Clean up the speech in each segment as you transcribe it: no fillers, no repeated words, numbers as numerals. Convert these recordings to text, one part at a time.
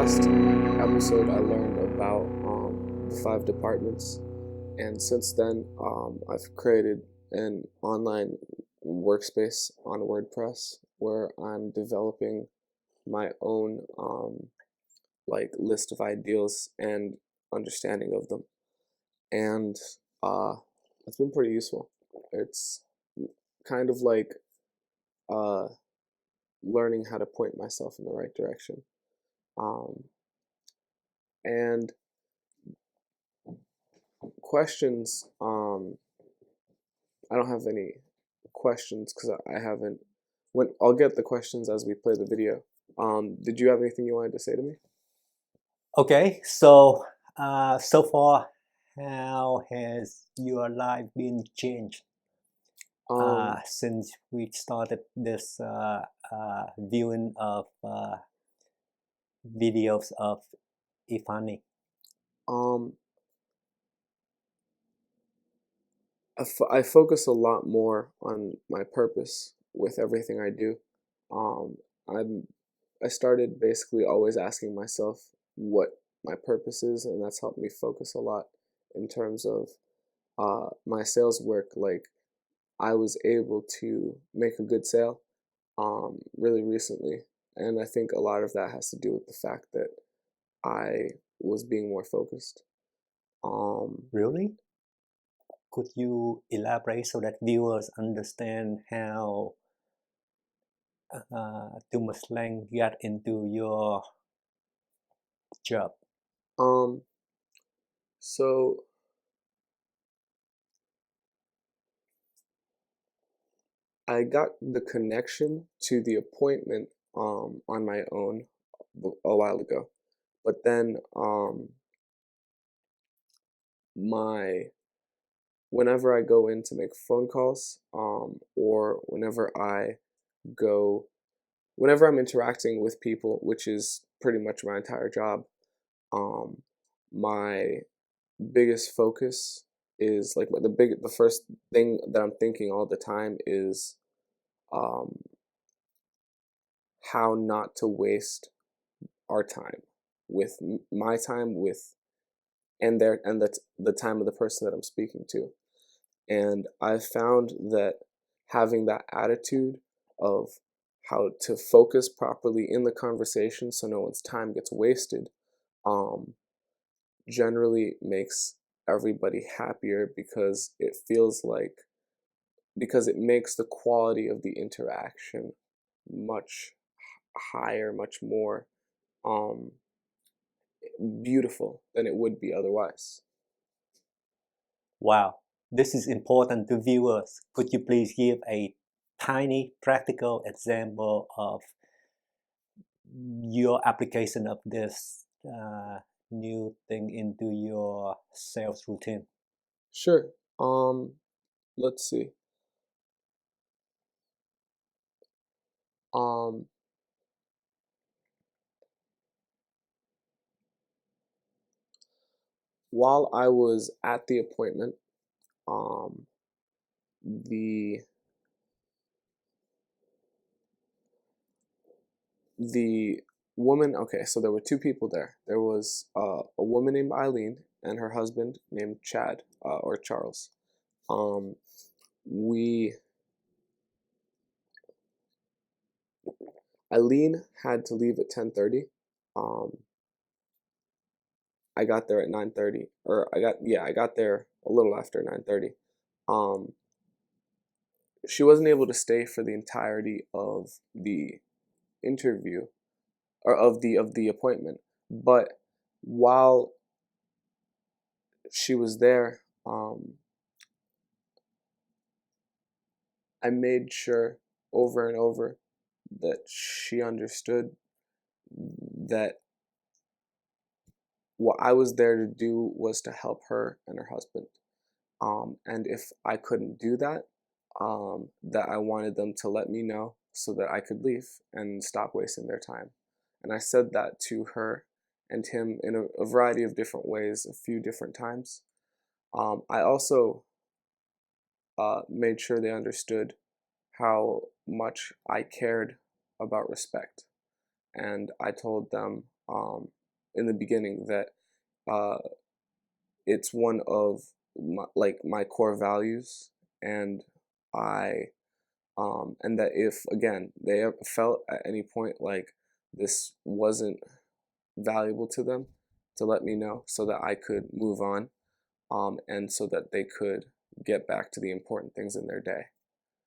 last episode, I learned about the 5 departments, and since then, I've created an online workspace on WordPress where I'm developing my own list of ideals and understanding of them, and uh, it's been pretty useful. It's kind of like uh, learning how to point myself in the right direction. And questions, I don't have any questions because I haven't. I'll get the questions as we play the video. Did you have anything you wanted to say to me? Okay, so so far, how has your life been changed since we started this viewing of videos of Ifani? Um, I focus a lot more on my purpose with everything I do. Um, I'm I started basically always asking myself what my purpose is, and that's helped me focus a lot in terms of my sales work. Like I was able to make a good sale really recently, and I think a lot of that has to do with the fact that I was being more focused. Really? Could you elaborate so that viewers understand how Thumoslang got into your job? um, so I got the connection to the appointment on my own a while ago, but then my whenever I go in to make phone calls, or go, whenever I'm interacting with people, which is pretty much my entire job, um, my biggest focus is like the first thing that I'm thinking all the time is um, how not to waste our time with my time with and the time of the person that I'm speaking to. And I found that having that attitude of how to focus properly in the conversation so no one's time gets wasted um, generally makes everybody happier because it makes the quality of the interaction much higher, much more um, beautiful than it would be otherwise. Wow, this is important to viewers. Could you please give a tiny practical example of your application of this new thing into your sales routine? Sure. Let's see. Um, while I was at the appointment, um, the the woman. Okay, so there were 2 people there. There was a woman named Eileen and her husband named Chad or Charles. Um, we Eileen had to leave at 10:30. Um, I got there at 9:30, or I got there a little after 9:30. Um, she wasn't able to stay for the entirety of the interview or of the appointment, but while she was there, I made sure over and over that she understood that what I was there to do was to help her and her husband. And if I couldn't do that, that I wanted them to let me know so that I could leave and stop wasting their time. And I said that to her and him in a variety of different ways, a few different times. I also made sure they understood how much I cared about respect. And I told them in the beginning that uh, it's one of my core values, and I and that if again they felt at any point like this wasn't valuable to them, to let me know so that I could move on, and so that they could get back to the important things in their day.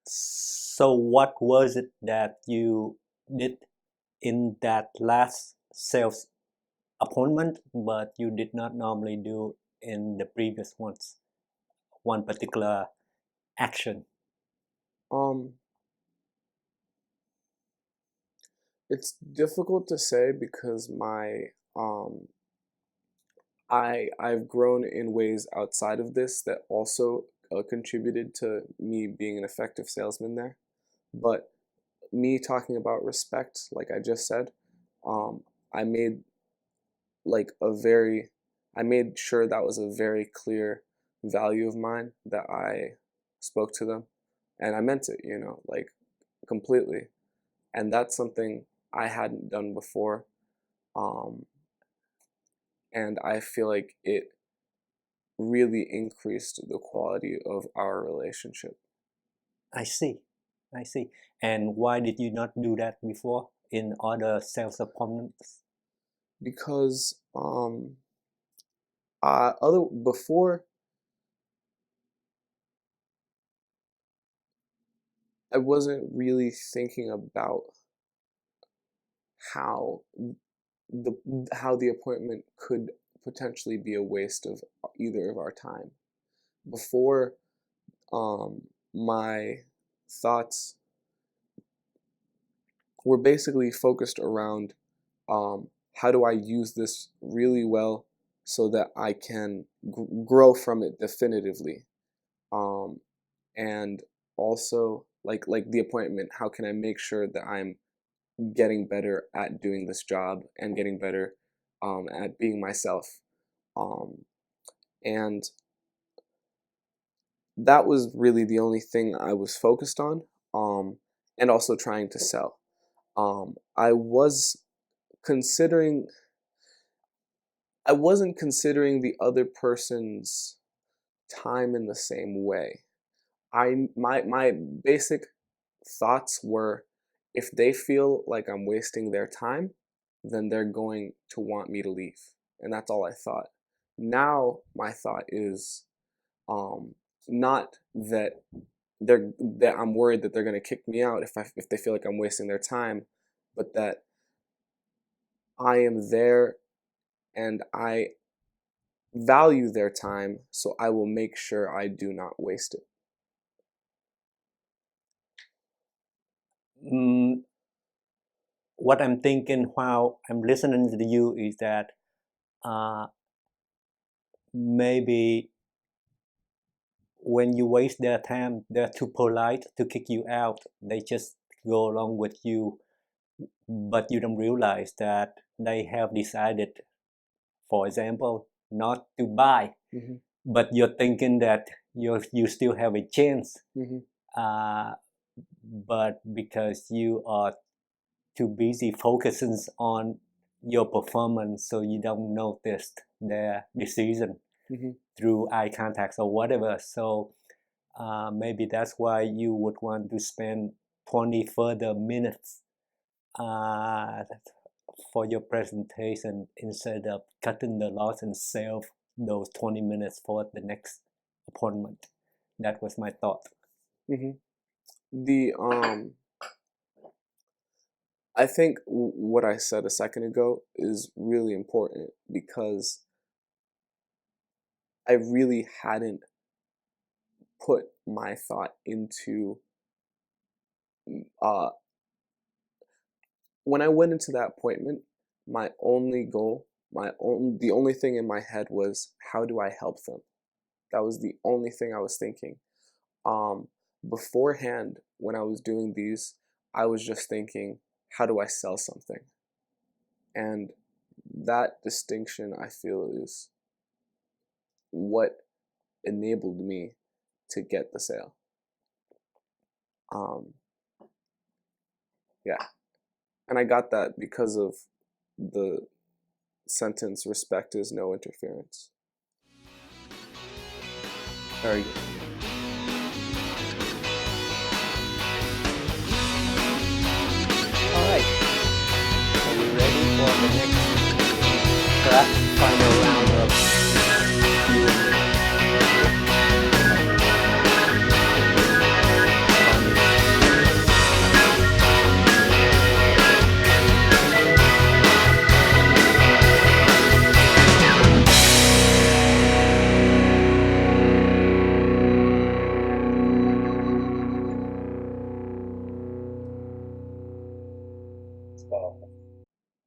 So what was it that you did in that last sales appointment, but you did not normally do in the previous ones? One particular action. Um, it's difficult to say because um I've grown in ways outside of this that also contributed to me being an effective salesman there. But me talking about respect, like I just said, um, I made like a very, I made sure that was a very clear value of mine that I spoke to them, and I meant it, like completely. And that's something I hadn't done before, um, and I feel like it really increased the quality of our relationship. I see. I see. And why did you not do that before in other sales appointments? Because other before I wasn't really thinking about how the how the appointment could potentially be a waste of either of our time. Before, my thoughts were basically focused around how do I use this really well so that I can grow from it definitively, um, and also like the appointment. How can I make sure that I'm getting better at doing this job and getting better at being myself, um, and that was really the only thing I was focused on, and also trying to sell. I was considering I wasn't considering the other person's time in the same way. My basic thoughts were, if they feel like I'm wasting their time, then they're going to want me to leave. And that's all I thought. Now my thought is not that I'm worried that they're going to kick me out if they feel like I'm wasting their time, but that I am there and I value their time, so I will make sure I do not waste it. Mm, what I'm thinking while I'm listening to you is that uh, maybe when you waste their time, they're too polite to kick you out. They just go along with you, but you don't realize that they have decided, for example, not to buy. Mm-hmm. But you're thinking that you still have a chance. Mm-hmm. Uh, but because you are too busy focusing on your performance, so you don't notice their decision Mm-hmm. through eye contacts or whatever. So maybe that's why you would want to spend 20 further minutes uh, for your presentation instead of cutting the loss and save those 20 minutes for the next appointment. That was my thought. Mm-hmm. The I think what I said a second ago is really important because I really hadn't put my thought into uh when I went into that appointment, my only goal, the only thing in my head was, how do I help them? That was the only thing I was thinking. Um, Beforehand, when I was doing these, I was just thinking, how do I sell something? And that distinction, I feel, is what enabled me to get the sale. Um, yeah, and I got that because of the sentence, respect is no interference. Very good.